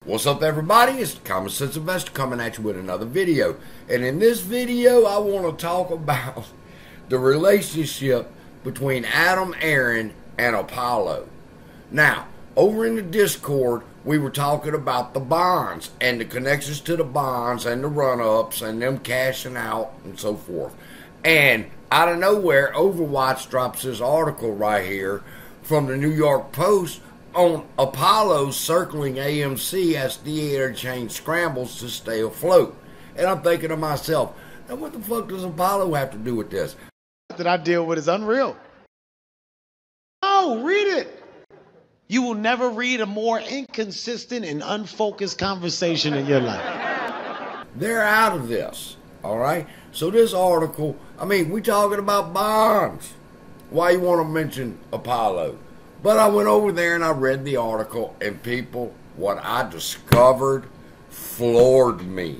What's up, everybody? It's the Common Sense Investor coming at you with another video. And in this video, I want to talk about the relationship between Aron and Apollo. Now, over in the Discord, we were talking about the bonds and the connections to the bonds and the run-ups and them cashing out and so forth. And out of nowhere, Overwatch drops this article right here from the New York Post on Apollo circling AMC as theater chain scrambles to stay afloat. And I'm thinking to myself, now what the fuck does Apollo have to do with this? That I deal with is unreal. Oh, read it. You will never read a more inconsistent and unfocused conversation in your life. They're out of this, all right? So this article, we talking about bonds. Why you want to mention Apollo? But I went over there and I read the article, and people, what I discovered floored me.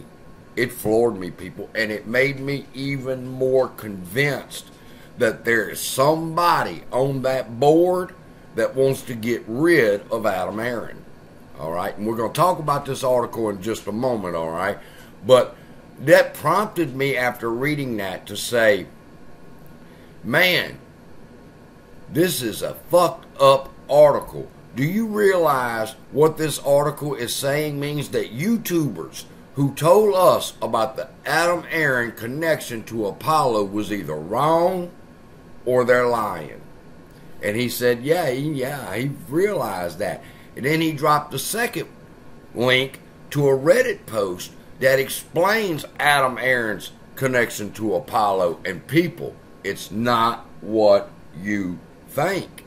It floored me, people, and it made me even more convinced that there is somebody on that board that wants to get rid of Aron. All right, and we're going to talk about this article in just a moment, all right? But that prompted me after reading that to say, man, this is a fucked up article. Do you realize what this article is saying means that YouTubers who told us about the Aron connection to Apollo was either wrong or they're lying? And he said, yeah, he realized that. And then he dropped a second link to a Reddit post that explains Aron's connection to Apollo. And people, it's not what you think.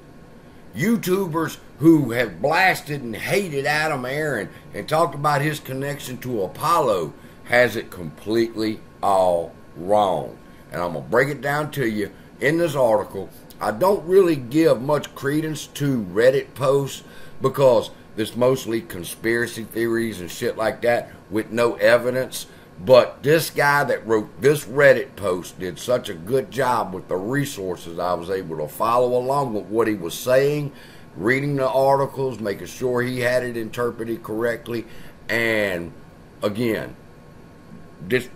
YouTubers who have blasted and hated Aron and talked about his connection to Apollo has it completely all wrong. And I'm going to break it down to you in this article. I don't really give much credence to Reddit posts because there's mostly conspiracy theories and shit like that with no evidence. But this guy that wrote this Reddit post did such a good job with the resources. I was able to follow along with what he was saying, reading the articles, making sure he had it interpreted correctly. And again, this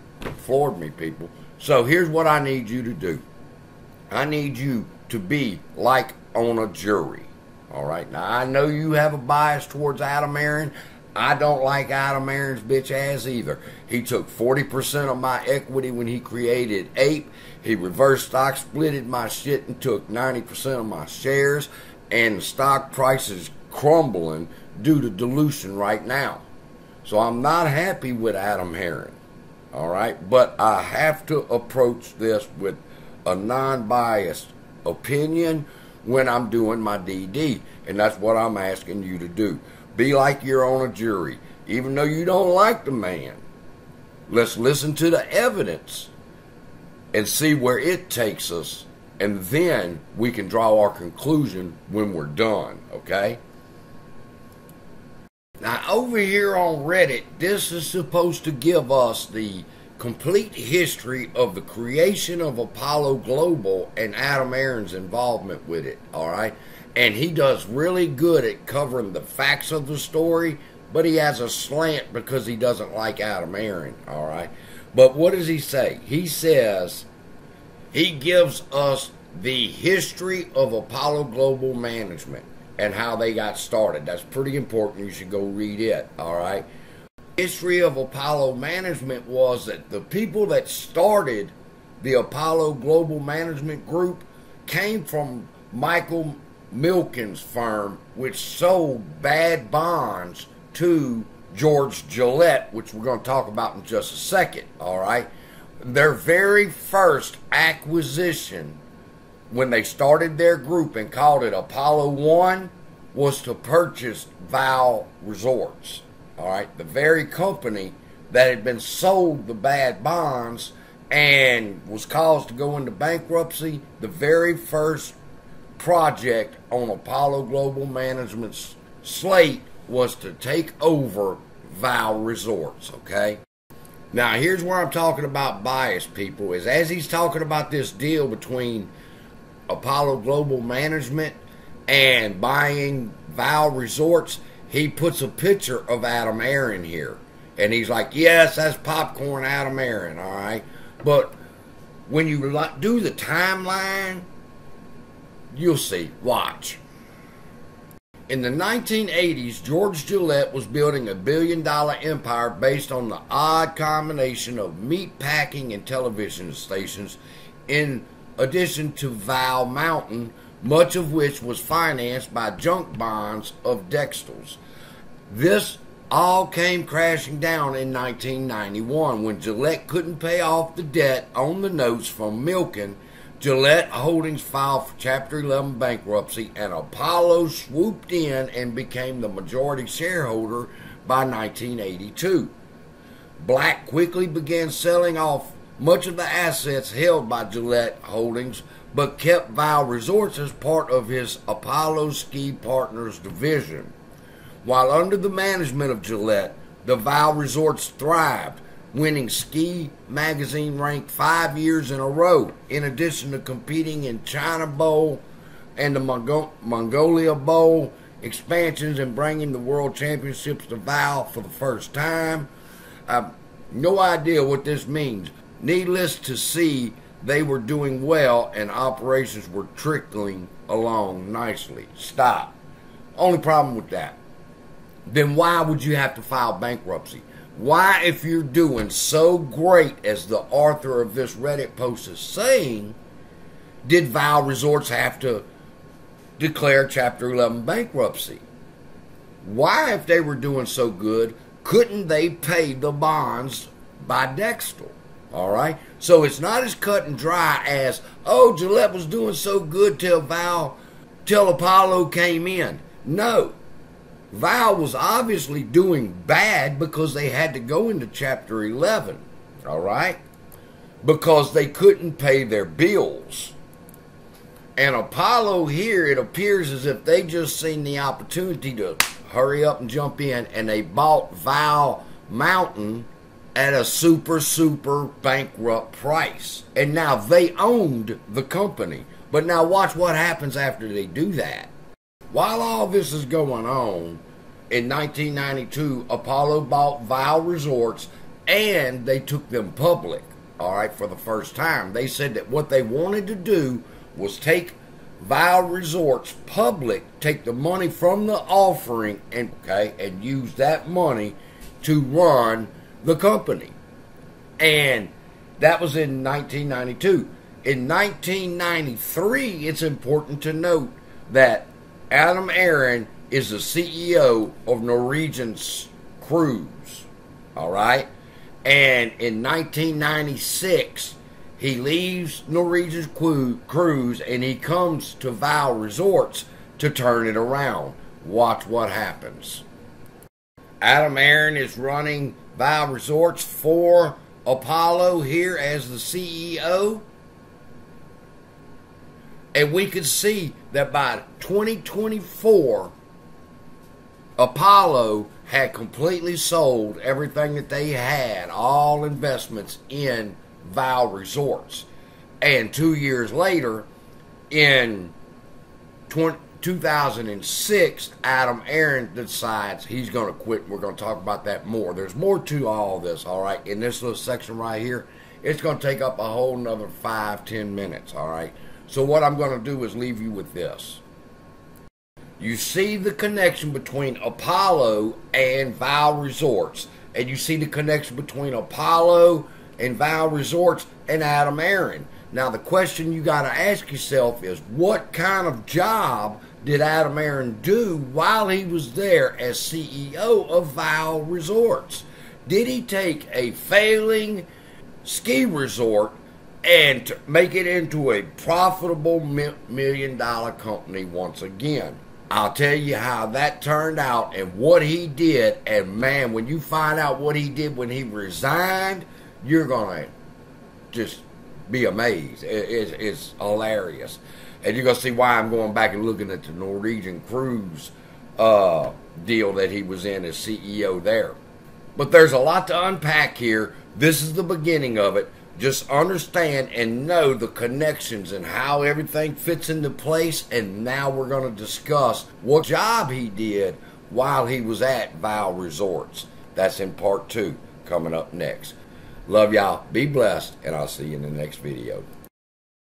floored me, people. So here's what I need you to do. I need you to be like on a jury. All right. Now, I know you have a bias towards Aron. I don't like Aron's bitch ass either. He took 40% of my equity when he created Ape. He reverse stock splitted my shit and took 90% of my shares. And the stock price is crumbling due to dilution right now. So I'm not happy with Aron. All right. But I have to approach this with a non-biased opinion when I'm doing my DD. And that's what I'm asking you to do. Be like you're on a jury. Even though you don't like the man, let's listen to the evidence and see where it takes us. And then we can draw our conclusion when we're done, okay? Now, over here on Reddit, this is supposed to give us the complete history of the creation of Apollo Global and Aron's involvement with it, all right? And he does really good at covering the facts of the story, but he has a slant because he doesn't like Aron, all right? But what does he say? He says he gives us the history of Apollo Global Management and how they got started. That's pretty important. You should go read it, all right? History of Apollo Management was that the people that started the Apollo Global Management Group came from Michael Milken's firm, which sold bad bonds to George Gillette, which we're going to talk about in just a second, all right? Their very first acquisition when they started their group and called it Apollo 1 was to purchase Val Resorts, all right? The very company that had been sold the bad bonds and was caused to go into bankruptcy. The very first project on Apollo Global Management's slate was to take over Val Resorts, okay? Now, here's where I'm talking about bias, people, is as he's talking about this deal between Apollo Global Management and buying Val Resorts, he puts a picture of Adam Aron here. And he's like, yes, that's popcorn Adam Aron, all right? But when you do the timeline, you'll see. Watch. In the 1980s, George Gillette was building a billion-dollar empire based on the odd combination of meat packing and television stations, in addition to Val Mountain, much of which was financed by junk bonds of Dexter's. This all came crashing down in 1991 when Gillette couldn't pay off the debt on the notes from Milken. Gillette Holdings filed for Chapter 11 bankruptcy, and Apollo swooped in and became the majority shareholder by 1982. Black quickly began selling off much of the assets held by Gillette Holdings, but kept Val Resorts as part of his Apollo Ski Partners division. While under the management of Gillette, the Val Resorts thrived, winning Ski Magazine ranked 5 years in a row, in addition to competing in China Bowl and the Mongolia Bowl expansions and bringing the World Championships to Val for the first time. I've no idea what this means. Needless to see, they were doing well and operations were trickling along nicely. Stop. Only problem with that. Then why would you have to file bankruptcy? Why, if you're doing so great as the author of this Reddit post is saying, did Val Resorts have to declare Chapter 11 bankruptcy? Why, if they were doing so good, couldn't they pay the bonds by Dexter? All right? So it's not as cut and dry as, oh, Gillette was doing so good till Apollo came in. No. Val was obviously doing bad because they had to go into Chapter 11, all right? Because they couldn't pay their bills. And Apollo here, it appears as if they just seen the opportunity to hurry up and jump in, and they bought Val Mountain at a super bankrupt price. And now they owned the company. But now watch what happens after they do that. While all this is going on, in 1992, Apollo bought Val Resorts and they took them public, all right, for the first time. They said that what they wanted to do was take Val Resorts public, take the money from the offering and use that money to run the company. And that was in 1992. In 1993, it's important to note that Adam Aron is the CEO of Norwegian Cruise, all right? And in 1996, he leaves Norwegian Cruise and he comes to Val Resorts to turn it around. Watch what happens. Adam Aron is running Val Resorts for Apollo here as the CEO. And we could see that by 2024, Apollo had completely sold everything that they had, all investments in Val Resorts. And 2 years later, in 2006, Adam Aron decides he's going to quit. We're going to talk about that more. There's more to all this, all right? In this little section right here, it's going to take up a whole nother 5-10 minutes, all right? So what I'm going to do is leave you with this. You see the connection between Apollo and Val Resorts. And you see the connection between Apollo and Val Resorts and Adam Aron. Now the question you got to ask yourself is, what kind of job did Adam Aron do while he was there as CEO of Val Resorts? Did he take a failing ski resort and to make it into a profitable million-dollar company once again? I'll tell you how that turned out and what he did. And man, when you find out what he did when he resigned, you're going to just be amazed. It's hilarious. And you're going to see why I'm going back and looking at the Norwegian Cruise deal that he was in as CEO there. But there's a lot to unpack here. This is the beginning of it. Just understand and know the connections and how everything fits into place. And now we're going to discuss what job he did while he was at Val Resorts. That's in part 2, coming up next. Love y'all. Be blessed, and I'll see you in the next video.